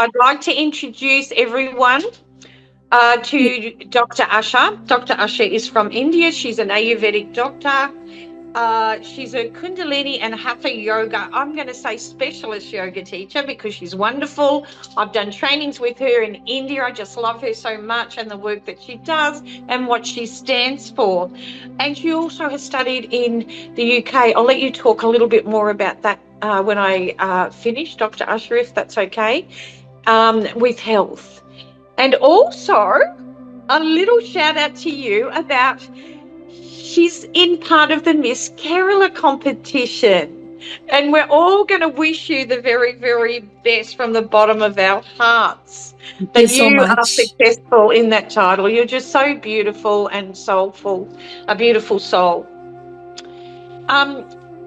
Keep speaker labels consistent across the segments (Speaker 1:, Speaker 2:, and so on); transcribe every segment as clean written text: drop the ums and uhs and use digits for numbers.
Speaker 1: I'd like to introduce everyone to Dr. Arsha. Dr. Arsha is from India. She's an Ayurvedic doctor. She's a Kundalini and Hatha yoga, I'm going to say specialist yoga teacher because she's wonderful. I've done trainings with her in India. I just love her so much and the work that she does and what she stands for. And she also has studied in the UK. I'll let you talk a little bit more about that when I finish, Dr. Arsha, if that's okay, with health. And also a little shout out to you about she's in part of the Miss Kerala competition. And we're all going to wish you the very, very best from the bottom of our hearts.
Speaker 2: Thank you so
Speaker 1: You are
Speaker 2: much.
Speaker 1: successful in that title. You're just so beautiful and soulful, a beautiful soul.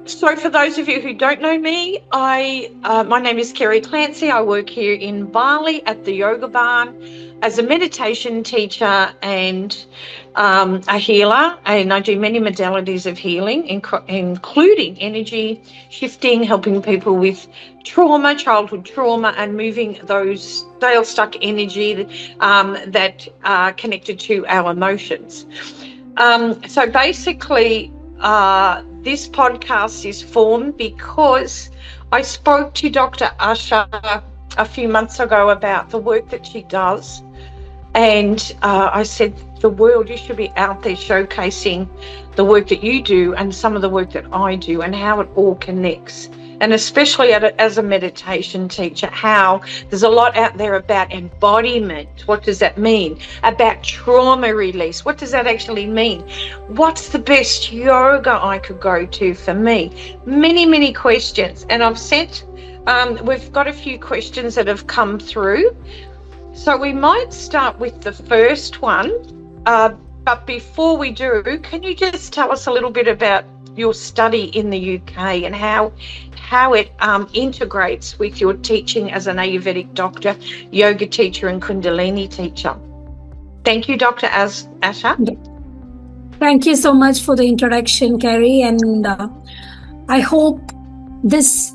Speaker 1: So for those of you who don't know me, my name is Kerry Clancy. I work here in Bali at the Yoga Barn as a meditation teacher and a healer, and I do many modalities of healing, including energy shifting, helping people with trauma, childhood trauma, and moving those stale stuck energy that are connected to our emotions. So basically, this podcast is formed because I spoke to Dr. Arsha a few months ago about the work that she does. And I said, the world, you should be out there showcasing the work that you do and some of the work that I do and how it all connects. And especially as a meditation teacher, how there's a lot out there about embodiment. What does that mean? About trauma release. What does that actually mean? What's the best yoga I could go to for me? Many, many questions. And we've got a few questions that have come through. So we might start with the first one. But before we do, can you just tell us a little bit about your study in the UK and how it integrates with your teaching as an Ayurvedic doctor, yoga teacher and Kundalini teacher? Thank you, Dr. Arsha.
Speaker 2: Thank you so much for the introduction, Kerry, and I hope this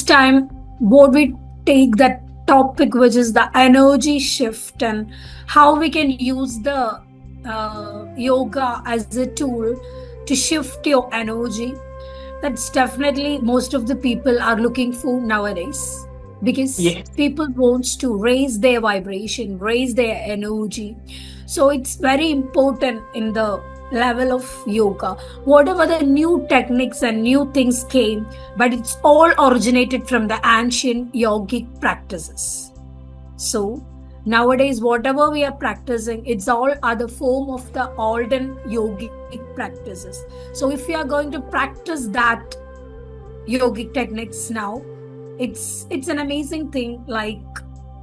Speaker 2: time board we take that topic, which is the energy shift and how we can use the yoga as a tool to shift your energy. That's definitely most of the people are looking for nowadays, because people want to raise their vibration, raise their energy. So it's very important in the level of yoga. Whatever the new techniques and new things came, but it's all originated from the ancient yogic practices. So nowadays, whatever we are practicing, it's all other form of the olden yogic practices. So if we are going to practice that yogic techniques now, it's an amazing thing like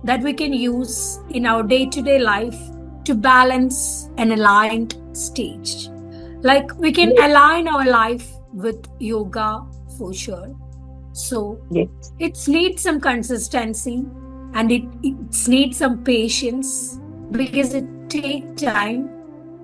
Speaker 2: that we can use in our day-to-day life to balance an aligned stage. Like we can align our life with yoga for sure. So it needs some consistency and it needs some patience, because it takes time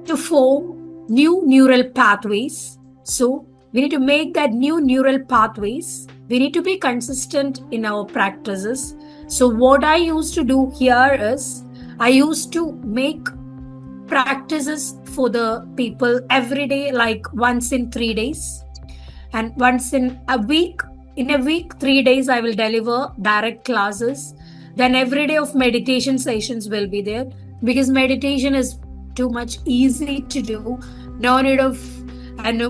Speaker 2: to form new neural pathways. So we need to make that new neural pathways. We need to be consistent in our practices. So what I used to do here is I used to make practices for the people every day, like once in 3 days, and once in a week. In a week, 3 days, I will deliver direct classes. Then every day of meditation sessions will be there, because meditation is too much easy to do. No need of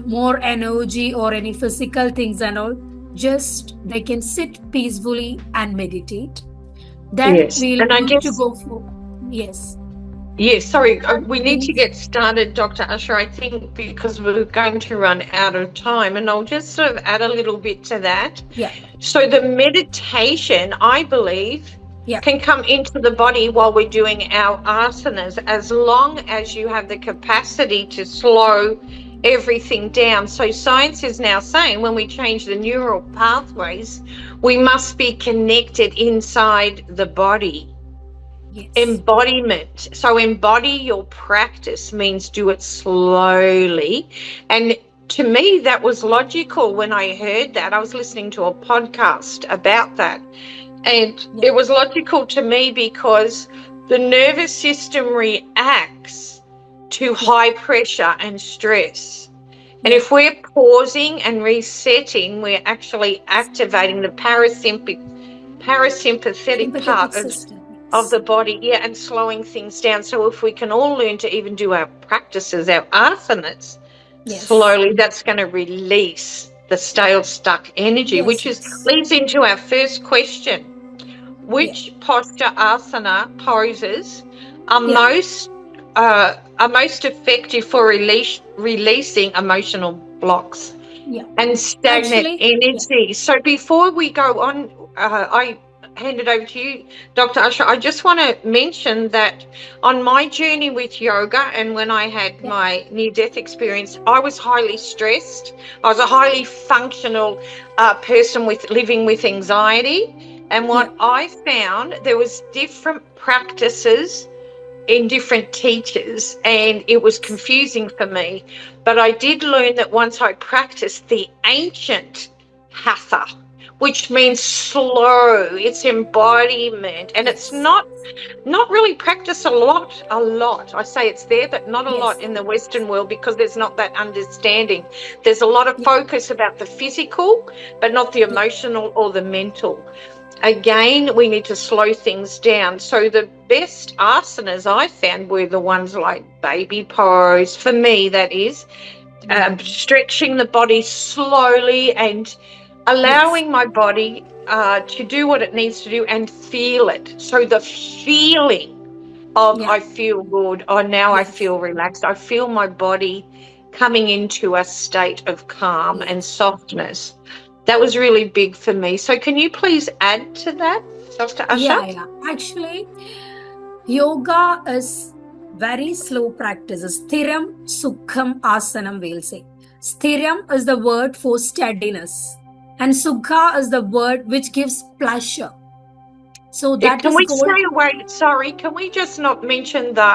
Speaker 2: more energy or any physical things and all. Just they can sit peacefully and meditate. Then we'll need to go for
Speaker 1: Yes, sorry, we need to get started, Dr. Arsha, I think, because we're going to run out of time, and I'll just sort of add a little bit to that. So the meditation, I believe, can come into the body while we're doing our asanas, as long as you have the capacity to slow everything down. So science is now saying when we change the neural pathways, we must be connected inside the body. Embodiment. So embody your practice means do it slowly. And to me, that was logical when I heard that. I was listening to a podcast about that. And
Speaker 2: Yeah.
Speaker 1: it was logical to me because the nervous system reacts to high pressure and stress. And
Speaker 2: Yeah.
Speaker 1: if we're pausing and resetting, we're actually activating the parasympathetic
Speaker 2: Sympathetic
Speaker 1: part
Speaker 2: system.
Speaker 1: of
Speaker 2: Yes.
Speaker 1: the body, yeah, and slowing things down. So if we can all learn to even do our practices, our asanas,
Speaker 2: Yes.
Speaker 1: slowly, that's going to release the stale, stuck energy,
Speaker 2: Yes.
Speaker 1: which is
Speaker 2: Yes.
Speaker 1: leads into our first question.
Speaker 2: Yeah.
Speaker 1: Which posture asana poses are
Speaker 2: Yeah.
Speaker 1: most effective for releasing emotional blocks
Speaker 2: Yeah.
Speaker 1: and stagnant
Speaker 2: Actually, yeah.
Speaker 1: energy? So before we go on, I hand it over to you, Dr. Arsha. I just want to mention that on my journey with yoga and when I had
Speaker 2: Yeah.
Speaker 1: my near-death experience, I was highly stressed. I was a highly functional person with living with anxiety. And
Speaker 2: Yeah.
Speaker 1: what I found, there was different practices in different teachers, and it was confusing for me. But I did learn that once I practiced the ancient hatha, which means slow, it's embodiment, and it's
Speaker 2: Yes.
Speaker 1: not really practiced a lot. I say it's there, but not a lot
Speaker 2: Yes.
Speaker 1: in the Western world because there's not that understanding. There's a lot of
Speaker 2: Yeah.
Speaker 1: focus about the physical, but not the
Speaker 2: Yeah.
Speaker 1: emotional or the mental. Again, we need to slow things down. So the best asanas I found were the ones like baby pose, for me, that is, stretching the body slowly and
Speaker 2: Yes.
Speaker 1: allowing my body to do what it needs to do and feel it. So the feeling of
Speaker 2: Yeah.
Speaker 1: I feel good, or now I
Speaker 2: Yes.
Speaker 1: feel relaxed, I feel my body coming into a state of calm and
Speaker 2: Yes.
Speaker 1: softness. That was really big for me. So can you please add to that, Dr.
Speaker 2: Yeah.
Speaker 1: Asha?
Speaker 2: Yeah. Actually, yoga is very slow practices. Sthiram Sukham Asanam, we'll say. Sthiram is the word for steadiness, and Sukha is the word which gives pleasure. So that
Speaker 1: Can
Speaker 2: is
Speaker 1: we
Speaker 2: called.
Speaker 1: stay away? Sorry, can we just not mention the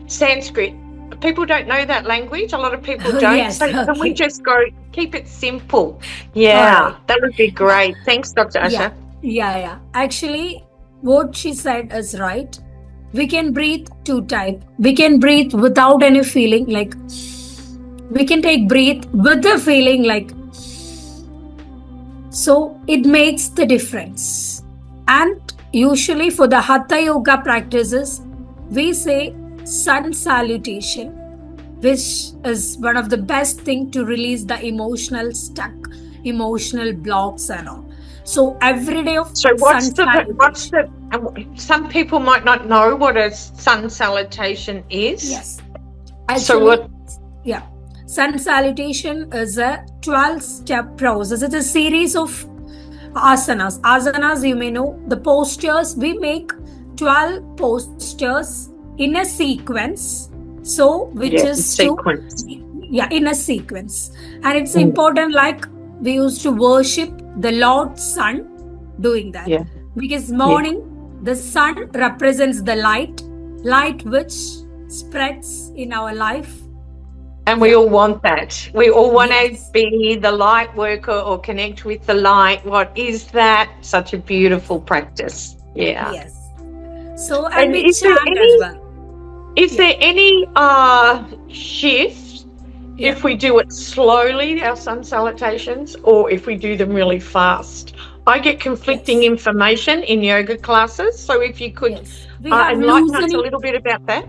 Speaker 1: Sanskrit? People don't know that language. A lot of people
Speaker 2: Oh,
Speaker 1: don't. So
Speaker 2: yes.
Speaker 1: can we
Speaker 2: Okay.
Speaker 1: just go keep it simple?
Speaker 2: All
Speaker 1: Yeah,
Speaker 2: right.
Speaker 1: that would be
Speaker 2: Yeah.
Speaker 1: great. Thanks, Dr.
Speaker 2: Yeah.
Speaker 1: Asha.
Speaker 2: Yeah. Yeah. Actually, what she said is right. We can breathe two type. We can breathe without any feeling, like we can take breathe with the feeling, like, so it makes the difference. And usually for the hatha yoga practices, we say sun salutation, which is one of the best thing to release the emotional stuck, emotional blocks and all. So every day of
Speaker 1: So
Speaker 2: sun salutation.
Speaker 1: some people might not know what a sun salutation is.
Speaker 2: Yes.
Speaker 1: So
Speaker 2: Actually,
Speaker 1: what,
Speaker 2: yeah. Sun salutation is a 12-step process. It's a series of asanas. Asanas, you may know, the postures. We make 12 postures in a sequence. So, which
Speaker 1: yeah,
Speaker 2: is to,
Speaker 1: sequence.
Speaker 2: yeah, in a sequence. And it's
Speaker 1: Mm,
Speaker 2: important, like we used to worship the Lord Sun doing that.
Speaker 1: yeah,
Speaker 2: Because
Speaker 1: yeah.
Speaker 2: morning, the sun represents the light which spreads in our life.
Speaker 1: And we
Speaker 2: Yeah.
Speaker 1: all want that. We all want to
Speaker 2: Yes.
Speaker 1: be the light worker or connect with the light. What is that? Such a beautiful practice. Yeah.
Speaker 2: Yes. So, and
Speaker 1: And
Speaker 2: we chant as well.
Speaker 1: is
Speaker 2: Yeah.
Speaker 1: there any shift
Speaker 2: Yeah.
Speaker 1: if we do it slowly, our sun salutations, or if we do them really fast? I get conflicting
Speaker 2: Yes.
Speaker 1: information in yoga classes. So if you could
Speaker 2: Yes. We have
Speaker 1: enlighten us a
Speaker 2: loosening.
Speaker 1: little bit about that.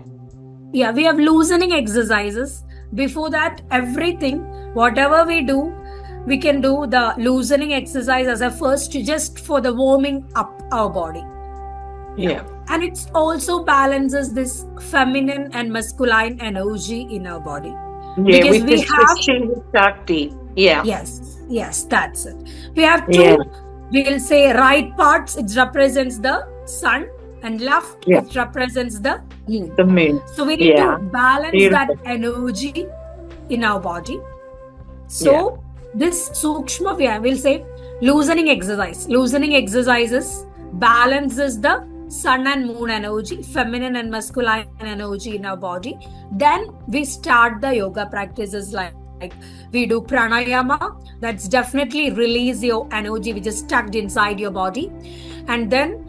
Speaker 2: Yeah, we have loosening exercises. Before that, everything, whatever we do, we can do the loosening exercise as a first, just for the warming up our body. Yeah.
Speaker 1: Yeah.
Speaker 2: And it also balances this feminine and masculine energy in our body.
Speaker 1: Yeah,
Speaker 2: Because
Speaker 1: with
Speaker 2: we
Speaker 1: this with
Speaker 2: have,
Speaker 1: Shiva Shakti. Yeah.
Speaker 2: yes, that's it. We have
Speaker 1: Yeah.
Speaker 2: two, we'll say right parts, it represents the sun, and left,
Speaker 1: Yeah.
Speaker 2: it represents the moon.
Speaker 1: The moon.
Speaker 2: So we need to
Speaker 1: Yeah.
Speaker 2: balance that
Speaker 1: Beautiful.
Speaker 2: energy in our body. So
Speaker 1: Yeah.
Speaker 2: this sukshma, we'll say loosening exercise. Loosening exercises balances the sun and moon energy, feminine and masculine energy in our body. Then we start the yoga practices like we do pranayama. That's definitely release your energy which is stuck inside your body. And then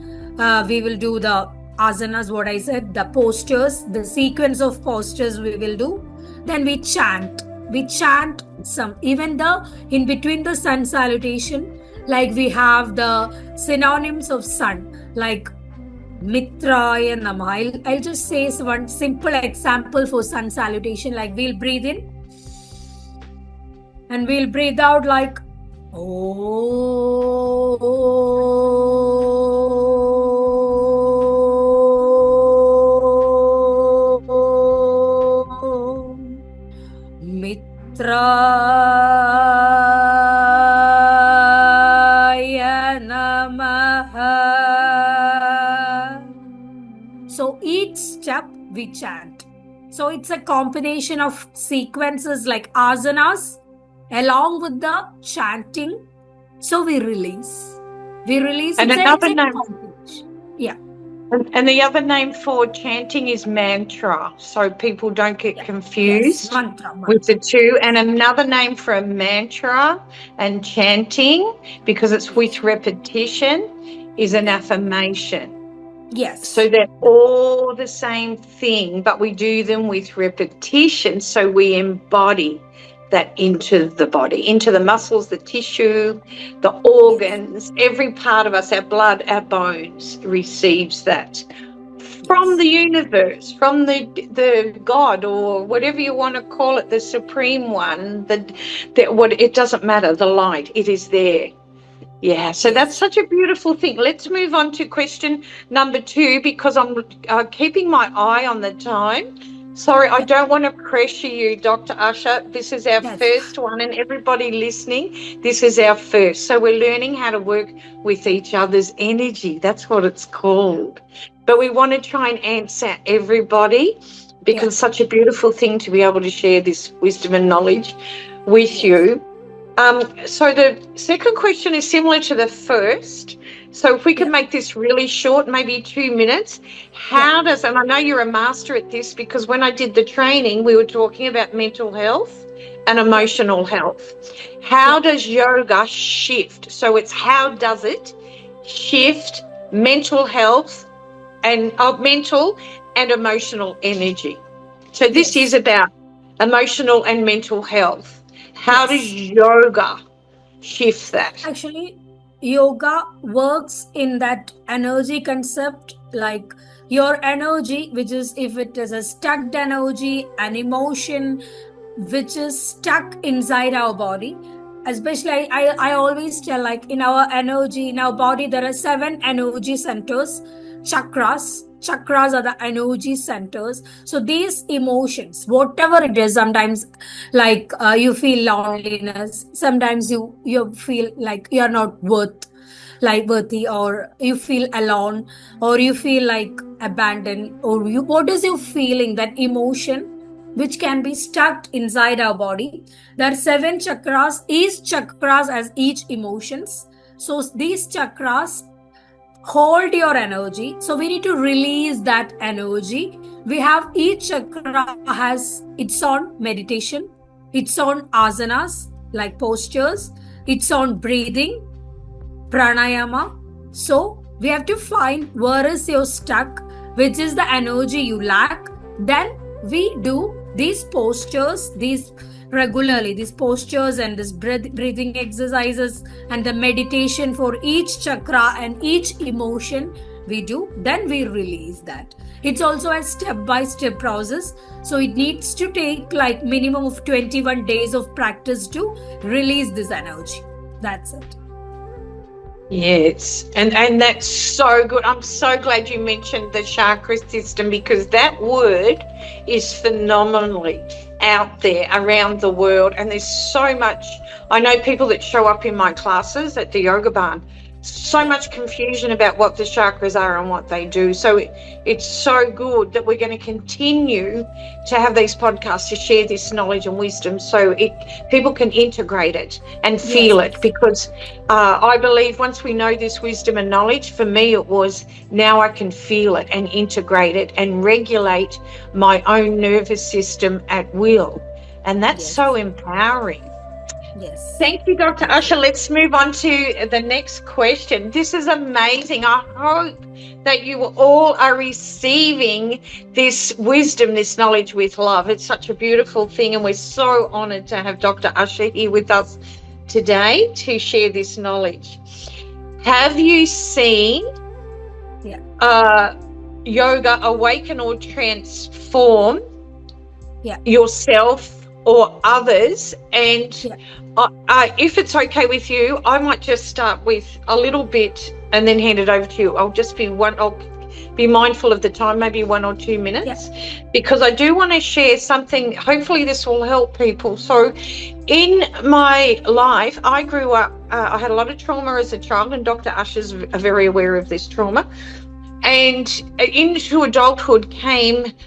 Speaker 2: we will do the asanas, what I said, the postures, the sequence of postures we will do. Then we chant. We chant some, even the in between the sun salutation, like we have the synonyms of sun, like Mitraya Namah. I'll just say one simple example for sun salutation. Like we'll breathe in and we'll breathe out like Om Mitraya Namaha. So each step we chant. So it's a combination of sequences like asanas along with the chanting. So we release. We release.
Speaker 1: And
Speaker 2: it's
Speaker 1: another
Speaker 2: a
Speaker 1: name.
Speaker 2: combination. Yeah.
Speaker 1: And the other name for chanting is mantra, so people don't get confused with the two. And another name for a mantra and chanting, because it's with repetition, is an affirmation.
Speaker 2: Yes.
Speaker 1: So they're all the same thing, but we do them with repetition, so we embody that into the body, into the muscles, the tissue, the organs, every part of us, our blood, our bones receives that from the universe, from the God, or whatever you want to call it, the supreme one, it doesn't matter, the light, it is there. Yeah, so that's such a beautiful thing. Let's move on to question number 2, because I'm keeping my eye on the time. Sorry, I don't want to pressure you, Dr. Arsha. This is our first one, and everybody listening, this is our first. So we're learning how to work with each other's energy. That's what it's called. But we want to try and answer everybody, because it's such a beautiful thing to be able to share this wisdom and knowledge with you. So the second question is similar to the first. So if we could make this really short, maybe 2 minutes, how does, and I know you're a master at this, because when I did the training, we were talking about mental health and emotional health. How does yoga shift? So it's how does it shift mental health and mental and emotional energy? So this is about emotional and mental health. How does yoga shift that?
Speaker 2: Actually, yoga works in that energy concept, like your energy, which is, if it is a stuck energy, an emotion which is stuck inside our body. Especially, I always tell, like in our energy, in our body, there are 7 energy centers, chakras. Chakras are the energy centers. So these emotions, whatever it is, sometimes like you feel loneliness, sometimes you feel like you're not worthy, or you feel alone, or you feel like abandoned, or what is your feeling, that emotion which can be stuck inside our body. There are 7 chakras. Each chakras has each emotions. So these chakras hold your energy. So we need to release that energy. We have, each chakra has its own meditation, its own asanas, like postures, its own breathing, pranayama. So we have to find where is your stuck, which is the energy you lack. Then we do these postures, these regularly, these postures and this breathing exercises and the meditation for each chakra and each emotion we do. Then we release that. It's also a step-by-step process. So it needs to take like minimum of 21 days of practice to release this energy. That's it.
Speaker 1: Yes, and that's so good. I'm so glad you mentioned the chakra system, because that word is phenomenally out there around the world, and there's so much. I know people that show up in my classes at the yoga barn, so much confusion about what the chakras are and what they do. So it's so good that we're going to continue to have these podcasts to share this knowledge and wisdom, so people can integrate it and feel it, because I believe once we know this wisdom and knowledge, for me it was, now I can feel it and integrate it and regulate my own nervous system at will. And that's
Speaker 2: Yes.
Speaker 1: so empowering.
Speaker 2: Yes.
Speaker 1: Thank you, Dr.
Speaker 2: Thank
Speaker 1: Usher.
Speaker 2: you.
Speaker 1: Let's move on to the next question. This is amazing. I hope that you all are receiving this wisdom, this knowledge with love. It's such a beautiful thing, and we're so honored to have Dr. Usher here with us today to share this knowledge. Have you seen
Speaker 2: Yeah.
Speaker 1: uh, yoga awaken or transform
Speaker 2: Yeah.
Speaker 1: yourself or others? And
Speaker 2: Yeah.
Speaker 1: if it's okay with you, I might just start with a little bit and then hand it over to you. I'll be mindful of the time, maybe 1 or 2 minutes,
Speaker 2: Yeah.
Speaker 1: because I do want to share something. Hopefully this will help people. So in my life, I grew up, I had a lot of trauma as a child, and Dr. Usher's very aware of this trauma. And into adulthood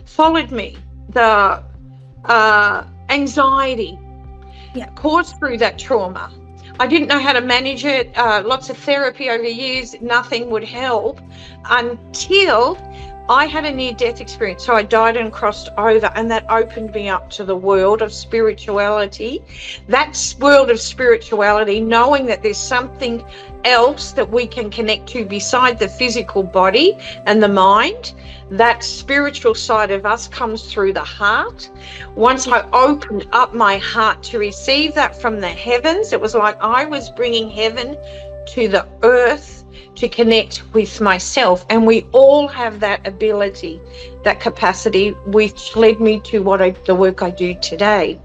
Speaker 1: followed me the anxiety
Speaker 2: Yeah.
Speaker 1: caused through that trauma. I didn't know how to manage it. Lots of therapy over years, nothing would help until I had a near-death experience. So I died and crossed over, and that opened me up to the world of spirituality. That world of spirituality, knowing that there's something else that we can connect to beside the physical body and the mind. That spiritual side of us comes through the heart. Once I opened up my heart to receive that from the heavens, it was like I was bringing heaven to the earth to connect with myself. And we all have that ability, that capacity, which led me to the work I do today.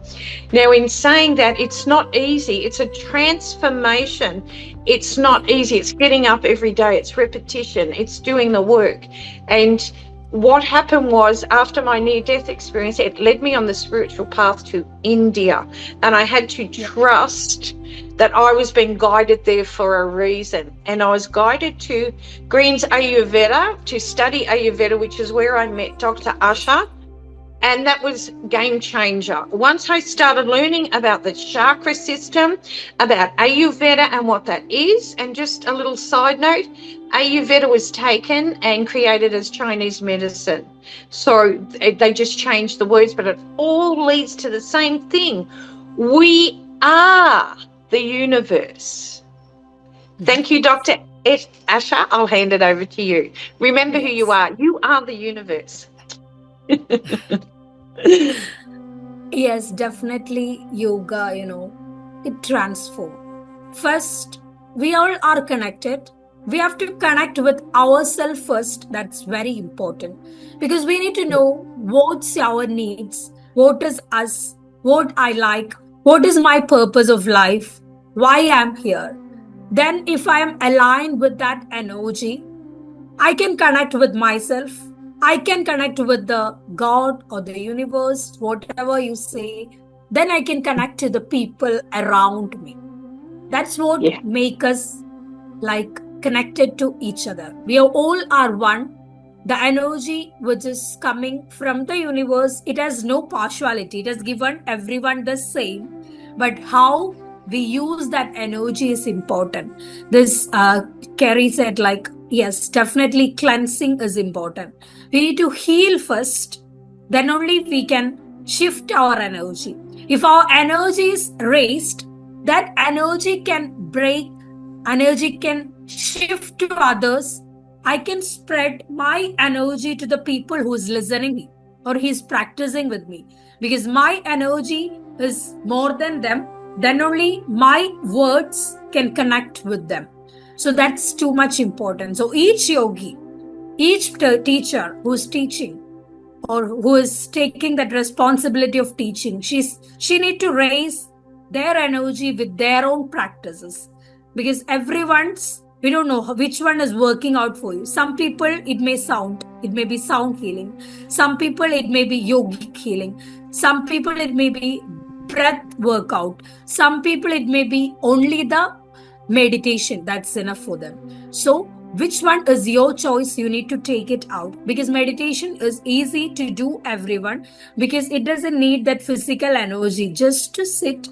Speaker 1: Now, in saying that, it's not easy. It's a transformation. It's not easy. It's getting up every day. It's repetition. It's doing the work. And what happened was, after my near-death experience, it led me on the spiritual path to India. And I had to trust that I was being guided there for a reason. And I was guided to Green's Ayurveda, to study Ayurveda, which is where I met Dr. Arsha. And that was game changer. Once I started learning about the chakra system, about Ayurveda and what that is, and just a little side note, Ayurveda was taken and created as Chinese medicine. So they just changed the words, but it all leads to the same thing. We are the universe. Thank you, Dr. Asha. I'll hand it over to you. Remember who you are. You are the universe.
Speaker 2: Yes, definitely yoga, it transforms. First, we all are connected. We have to connect with ourselves first. That's very important because we need to know what's our needs, what is us, what I like, what is my purpose of life, why I'm here. Then, if I am aligned with that energy, I can connect with myself. I can connect with the God or the universe, whatever you say. Then I can connect to the people around me. That's what
Speaker 1: Yeah.
Speaker 2: make us like connected to each other. We all are one. The energy which is coming from the universe, it has no partiality. It has given everyone the same. But how we use that energy is important. This Carrie said, like, yes, definitely cleansing is important. We need to heal first, then only we can shift our energy. If our energy is raised, that energy can break, energy can shift to others. I can spread my energy to the people who is listening me or he's practicing with me because my energy is more than them. Then only my words can connect with them. So that's too much important. So each yogi, each teacher who's teaching or who is taking that responsibility of teaching, she need to raise their energy with their own practices because everyone's, we don't know which one is working out for you. Some people it may be sound healing. Some people it may be yogic healing. Some people it may be breath workout. Some people it may be only the meditation that's enough for them. So which one is your choice? You need to take it out because meditation is easy to do everyone because it doesn't need that physical energy just to sit,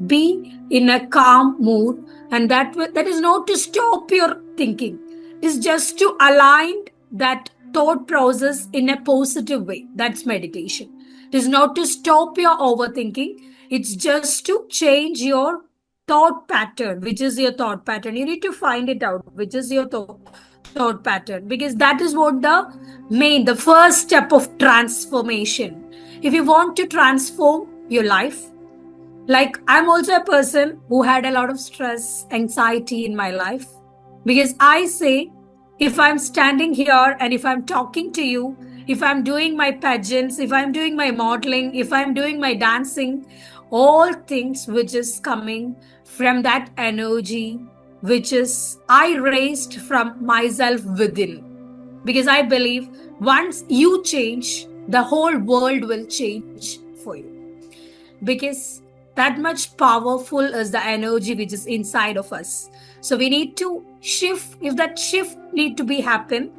Speaker 2: be in a calm mood, and that is not to stop your thinking. It's just to align that thought process in a positive way. That's meditation. It is not to stop your overthinking. It's just to change your thought pattern. Which is your thought pattern? You need to find it out. Which is your thought pattern? Because that is what the first step of transformation. If you want to transform your life, like I'm also a person who had a lot of stress, anxiety in my life, because I say, if I'm standing here and if I'm talking to you, if I'm doing my pageants, if I'm doing my modeling, if I'm doing my dancing, all things which is coming from that energy which is I raised from myself within. Because I believe once you change, the whole world will change for you. Because that much powerful is the energy which is inside of us. So we need to shift. If that shift need to be happen,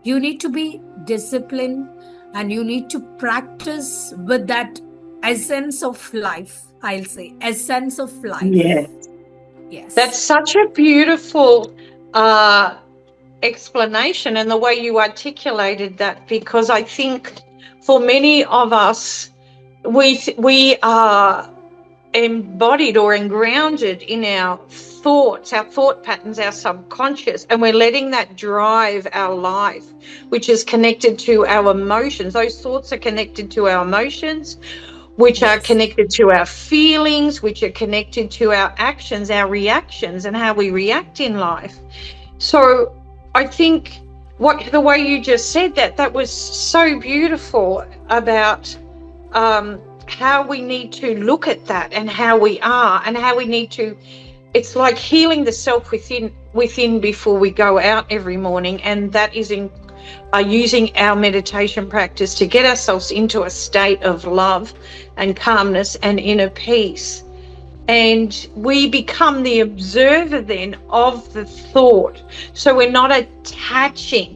Speaker 2: you need to be disciplined and you need to practice with that essence of life. I'll say essence of life.
Speaker 1: Yeah.
Speaker 2: Yes.
Speaker 1: That's such a beautiful explanation, and the way you articulated that, because I think for many of us, we are embodied or engrounded in our thoughts, our thought patterns, our subconscious, and we're letting that drive our life, which is connected to our emotions. Those thoughts are connected to our emotions, which are connected to our feelings, which are connected to our actions, our reactions, and how we react in life. So I think the way you just said that was so beautiful about how we need to look at that and how we are and how we need to, it's like healing the self within before we go out every morning, and that is using our meditation practice to get ourselves into a state of love and calmness and inner peace. And we become the observer then of the thought. So we're not attaching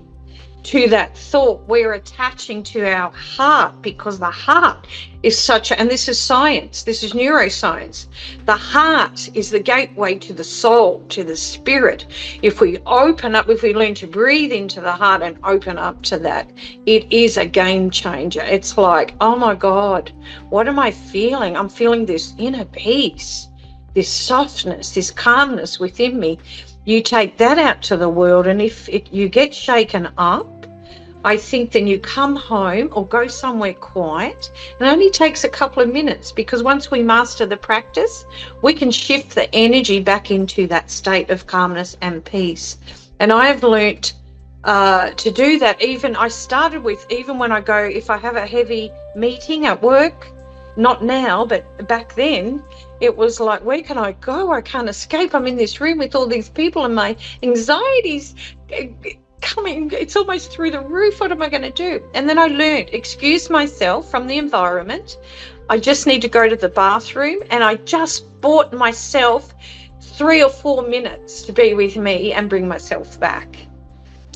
Speaker 1: to that thought, we're attaching to our heart, because the heart is and this is science, this is neuroscience, the heart is the gateway to the soul, to the spirit. If we open up, if we learn to breathe into the heart and open up to that, it is a game changer. It's like, oh my God, what am I feeling? I'm feeling this inner peace, this softness, this calmness within me. You take that out to the world, and if you get shaken up, I think then you come home or go somewhere quiet. It only takes a couple of minutes, because once we master the practice, we can shift the energy back into that state of calmness and peace. And I have learnt to do that. Even I started with, even when I go, if I have a heavy meeting at work, not now, but back then, it was like, where can I go? I can't escape. I'm in this room with all these people and my anxiety's coming. It's almost through the roof. What am I going to do? And then I learned, excuse myself from the environment. I just need to go to the bathroom, and I just bought myself 3 or 4 minutes to be with me and bring myself back.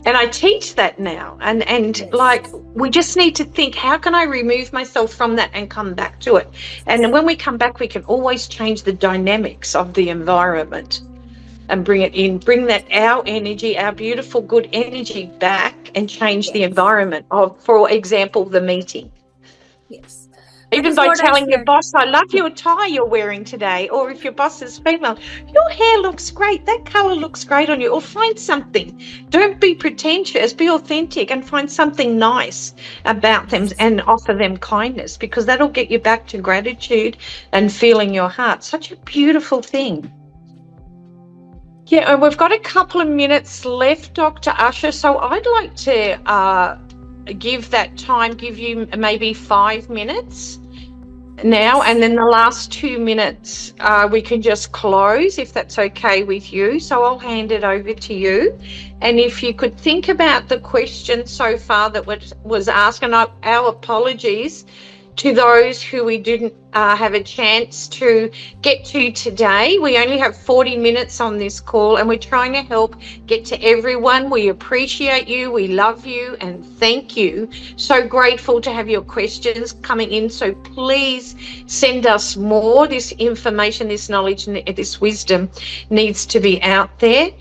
Speaker 1: And I teach that now. And like, we just need to think, how can I remove myself from that and come back to it? And when we come back, we can always change the dynamics of the environment and bring it in, bring that, our energy, our beautiful, good energy back, and change the environment of, for example, the meeting.
Speaker 2: Yes.
Speaker 1: Even by telling your boss, I love your tie you're wearing today. Or if your boss is female, your hair looks great. That colour looks great on you. Or find something. Don't be pretentious. Be authentic and find something nice about them and offer them kindness, because that'll get you back to gratitude and feeling your heart. Such a beautiful thing. Yeah, and we've got a couple of minutes left, Dr. Arsha. So I'd like to give you maybe 5 minutes now, and then the last 2 minutes we can just close, if that's okay with you. So I'll hand it over to you, and if you could think about the question so far that was asked, and our apologies to those who we didn't have a chance to get to today. We only have 40 minutes on this call, and we're trying to help get to everyone. We appreciate you, we love you, and thank you. So grateful to have your questions coming in. So please send us more. This information, this knowledge, this wisdom needs to be out there.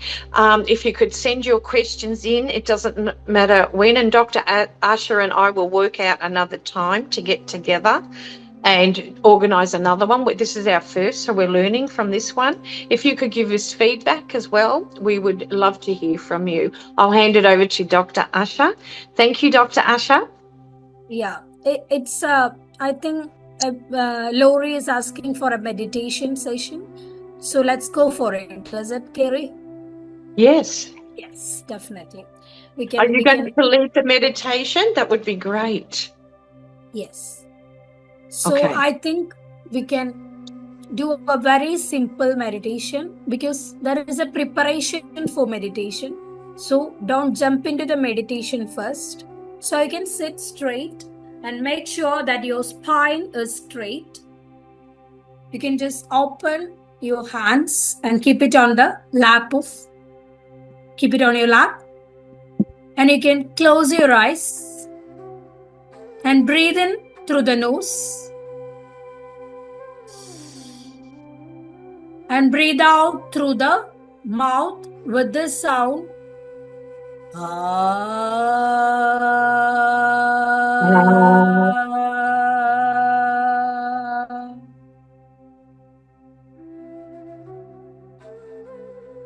Speaker 1: If you could send your questions in, it doesn't matter when, and Dr. Arsha and I will work out another time to get together and organise another one. This is our first, so we're learning from this one. If you could give us feedback as well, we would love to hear from you. I'll hand it over to Dr. Arsha. Thank you, Dr. Arsha.
Speaker 2: Yeah, it's I think Lori is asking for a meditation session. So let's go for it. Is it, Kerry?
Speaker 1: Yes.
Speaker 2: Yes, definitely. We
Speaker 1: Are you going to lead the meditation? That would be great.
Speaker 2: Yes. So
Speaker 1: okay.
Speaker 2: I think we can do a very simple meditation, because there is a preparation for meditation. So don't jump into the meditation first. So you can sit straight and make sure that your spine is straight. You can just open your hands and keep it on the lap keep it on your lap. And you can close your eyes and breathe in through the nose and breathe out through the mouth with this sound.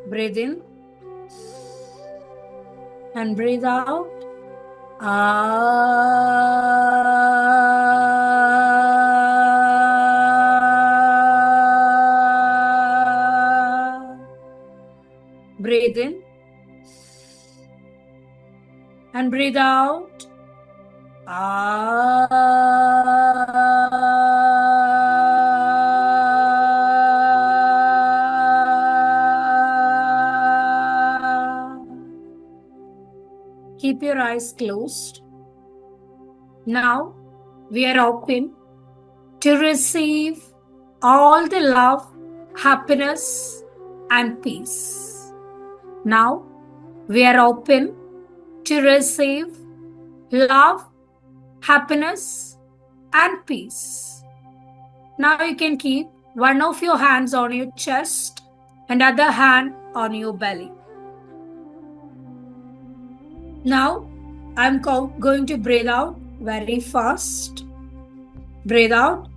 Speaker 2: Breathe in and breathe out. Breathe in and breathe out. Keep your eyes closed. Now we are open to receive all the love, happiness, and peace. Now we are open to receive love, happiness, and peace. Now you can keep one of your hands on your chest and other hand on your belly. Now I'm going to breathe out very fast. Breathe out.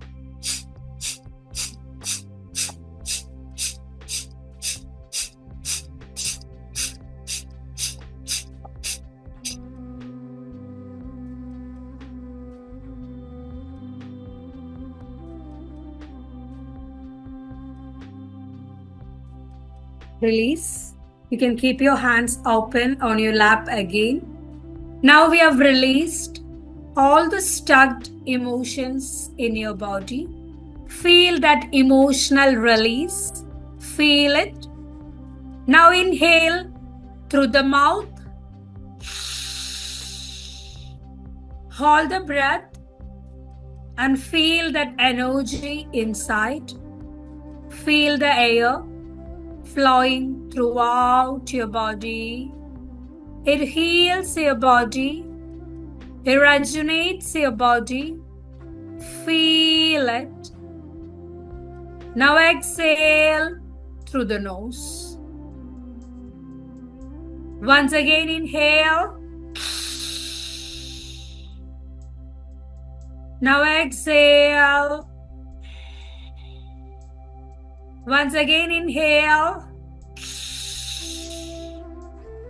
Speaker 2: Release. You can keep your hands open on your lap again. Now we have released all the stuck emotions in your body. Feel that emotional release. Feel it. Now inhale through the mouth. Hold the breath and feel that energy inside. Feel the air flowing throughout your body. It heals your body. It rejuvenates your body. Feel it. Now exhale through the nose. Once again, inhale. Now exhale. Once again, inhale.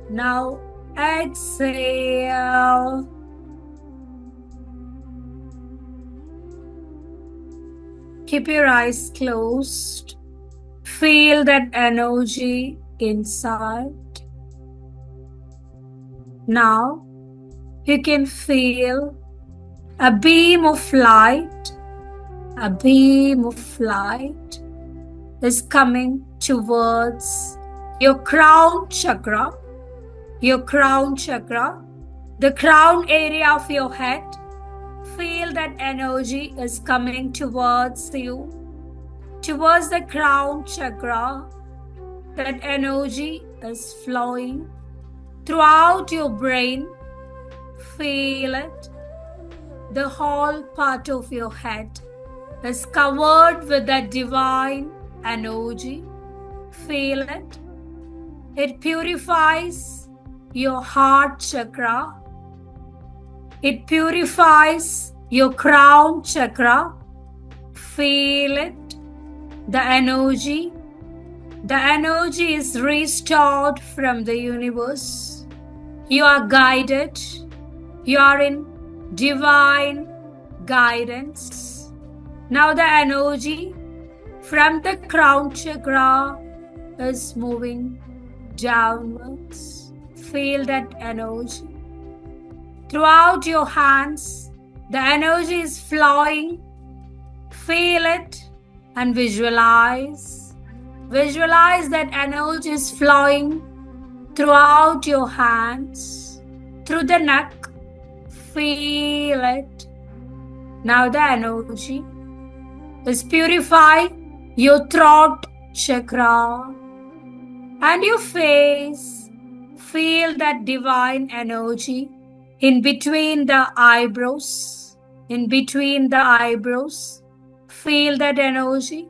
Speaker 2: Now exhale. Keep your eyes closed. Feel that energy inside. Now you can feel a beam of light. A beam of light is coming towards your crown chakra. Your crown chakra, the crown area of your head. Feel that energy is coming towards you, towards the crown chakra. That energy is flowing throughout your brain. Feel it. The whole part of your head is covered with that divine energy. Feel it. It purifies your heart chakra. It purifies your crown chakra. Feel it. The energy. The energy is restored from the universe. You are guided. You are in divine guidance. Now the energy from the crown chakra is moving downwards. Feel that energy. Throughout your hands, the energy is flowing. Feel it and visualize. Visualize that energy is flowing throughout your hands, through the neck. Feel it. Now the energy is purifying your throat chakra and your face. Feel that divine energy in between the eyebrows. In between the eyebrows. Feel that energy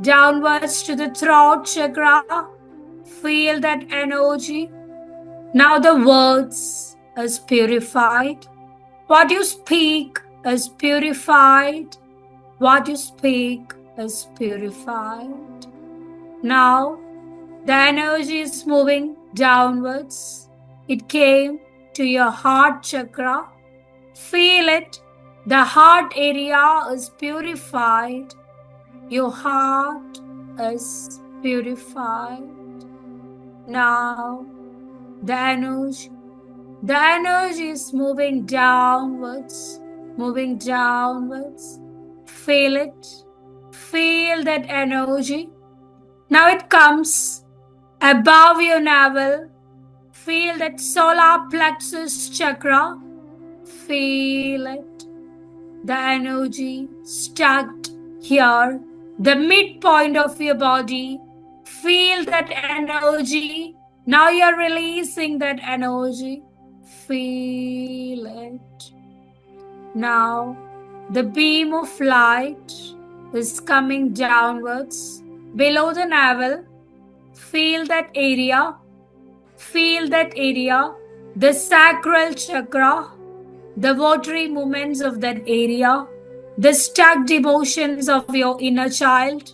Speaker 2: downwards to the throat chakra. Feel that energy. Now the words is purified. What you speak is purified. What you speak is purified. Now the energy is moving downwards. It came to your heart chakra. Feel it. The heart area is purified. Your heart is purified. Now the energy is moving downwards. Moving downwards. Feel it. Feel that energy. Now it comes above your navel. Feel that solar plexus chakra. Feel it. The energy stuck here, the midpoint of your body. Feel that energy. Now you're releasing that energy. Feel it. Now the beam of light is coming downwards below the navel. Feel that area. Feel that area. The sacral chakra. The watery movements of that area. The stuck emotions of your inner child.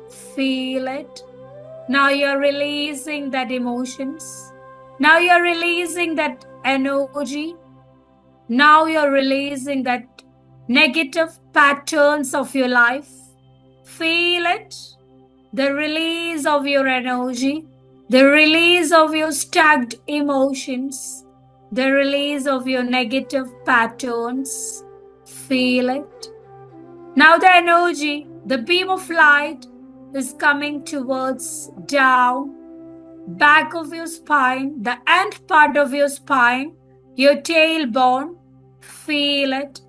Speaker 2: Feel it. Now you're releasing that emotions. Now you're releasing that energy. Now you're releasing that negative patterns of your life. Feel it. The release of your energy. The release of your stuck emotions. The release of your negative patterns. Feel it. Now the energy, the beam of light is coming towards down, back of your spine, the end part of your spine, your tailbone. Feel it.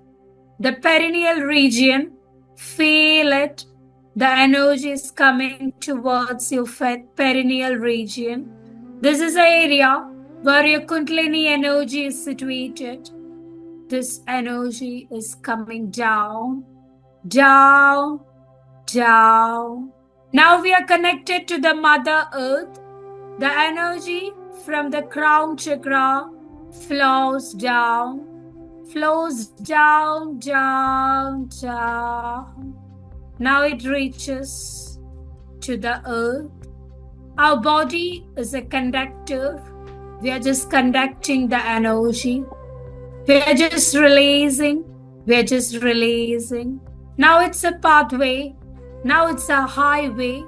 Speaker 2: The perineal region. Feel it. The energy is coming towards your perineal region. This is the area where your Kundalini energy is situated. This energy is coming down, down, down. Now we are connected to the Mother Earth. The energy from the crown chakra flows down, down, down, down. Now it reaches to the earth. Our body is a conductor. We are just conducting the energy. We are just releasing. We are just releasing. Now it's a pathway. Now it's a highway.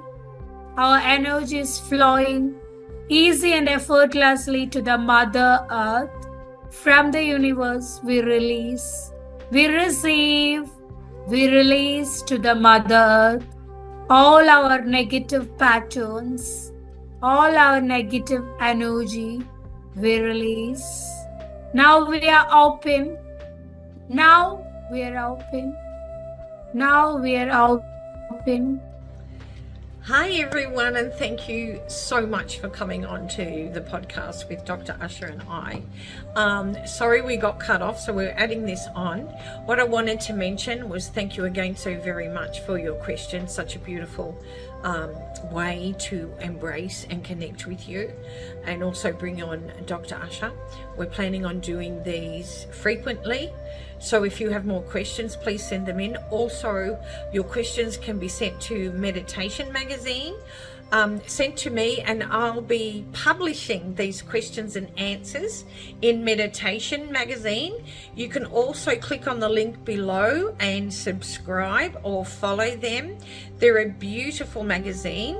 Speaker 2: Our energy is flowing easy and effortlessly to the Mother Earth. From the universe, we release. We receive. We release to the Mother Earth all our negative patterns, all our negative energy. We release. Now we are open. Now We are open. Now we are open.
Speaker 1: Hi everyone, and thank you so much for coming on to the podcast with Dr. Arsha and I. Sorry we got cut off, so we're adding this on. What I wanted to mention was thank you again so very much for your questions. Such a beautiful way to embrace and connect with you, and also bring on Dr. Arsha. We're planning on doing these frequently, so if you have more questions, please send them in. Also, your questions can be sent to Meditation Magazine, sent to me, and I'll be publishing these questions and answers in Meditation Magazine. You can also click on the link below and subscribe or follow them. They're a beautiful magazine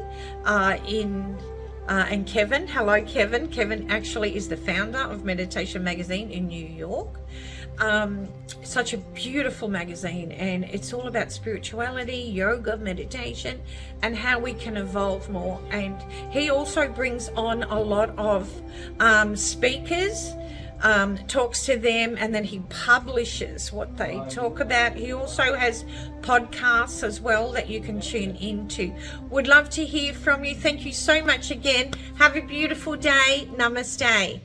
Speaker 1: and Kevin, hello Kevin. Kevin actually is the founder of Meditation Magazine in New York. Such a beautiful magazine, and it's all about spirituality, yoga, meditation, and how we can evolve more. And he also brings on a lot of speakers, talks to them, and then he publishes what they talk about. He also has podcasts as well that you can tune into. Would love to hear from you. Thank you so much again. Have a beautiful day. Namaste.